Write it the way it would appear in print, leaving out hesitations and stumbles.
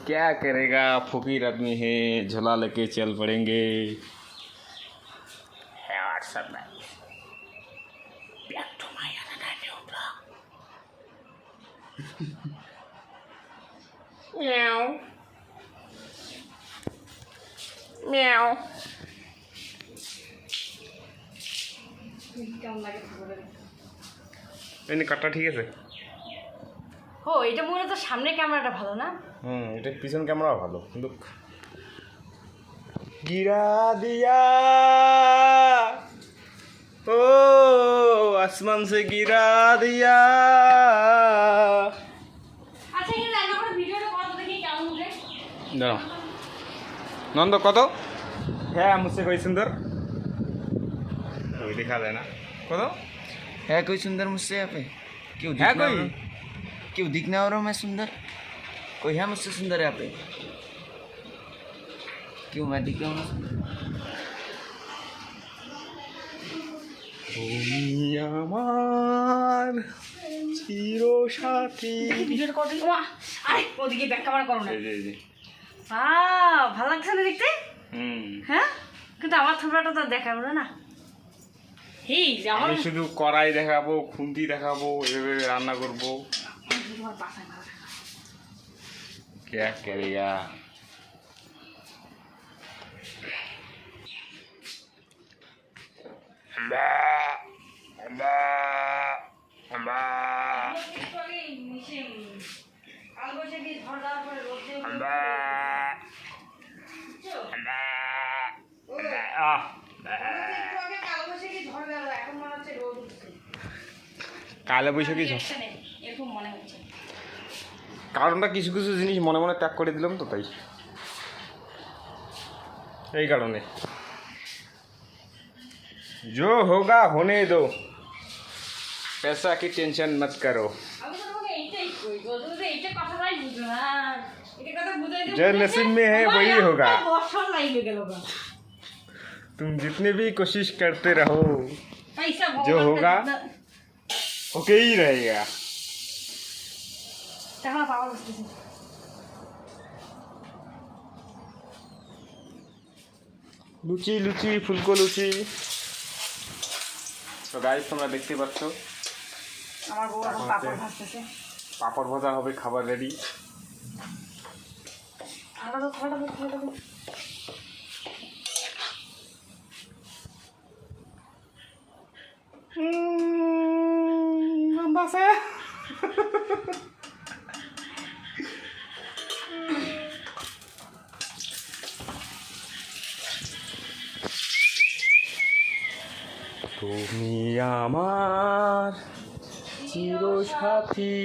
क्या करेगा, फकीर आदमी है, झोला लेके चल पड़ेंगे। व्हाट्सएप में back to my new blog. म्याऊ म्याऊ। এমনি কাটটা ঠিক আছে। ও এটা মনে তো সামনে ক্যামেরাটা ভালো না। এটা পিছন ক্যামেরা ভালো, কিন্তু गिरा दिया ओ आसमान से गिरा दिया। আচ্ছা এই রান্না করার ভিডিওটা কত দেখি কেমন উঠে দাঁড়াও নন্দ কত। হ্যাঁ मुझसे कोई सुंदर कोई दिखा देना कत है कोई सुंदर मुझसे यहाँ पे? क्यों है दिखना कोई? क्यों दिखना हो रहा हूँ मैं सुंदर? कोई है मुझसे सुंदर यहाँ पे? क्यों मैं दिख रहा हूँ सुंदर? তুমি আমার চিরসাথী। ভিডিওটা কত দেখি ওয়া আরে ওদিকে ব্যাক ক্যামেরা করো না। এই যে এই যে ভালো লাগছে না দেখতে? হ্যাঁ কিন্তু আমার থোবরাটা তো দেখাবো না। এই যে আমার আমি শুধু কড়াই দেখাবো, খুন্তি দেখাবো, এভাবে রান্না করবো। তোমার পাশে ভালো থাকে। क्या करेगा। কালো বৈশাখী এরকম মনে হচ্ছে কারণটা কিছু কিছু জিনিস মনে মনে ত্যাগ করে দিলাম তো, তাই এই কারণে। जो होगा होने दो, पैसा की टेंशन मत करो। আমি তো তোমাকে এইটাই কই গো, তুমি তো এইটা কথাটাই বুঝো না। এটা কথা বুঝাই দিও। जो नसीब में है वही होगा। বছর লাগে গেল গো। तुम जितनी भी कोशिश करते रहो, পয়সা जो होगा ओके ही रहेगा। টাকা পাওয়া যাচ্ছে লুচি লুচি ফুলকো লুচি। তো গাইস তোমরা দেখতে পাচ্ছ আমার বউ এখন পাপড় ভাজতেছে। পাপড় ভাজা হবে, খাবার রেডি। আলাদা তো খাওয়াটা তো বাসে তুমি আমার চিরসাথী।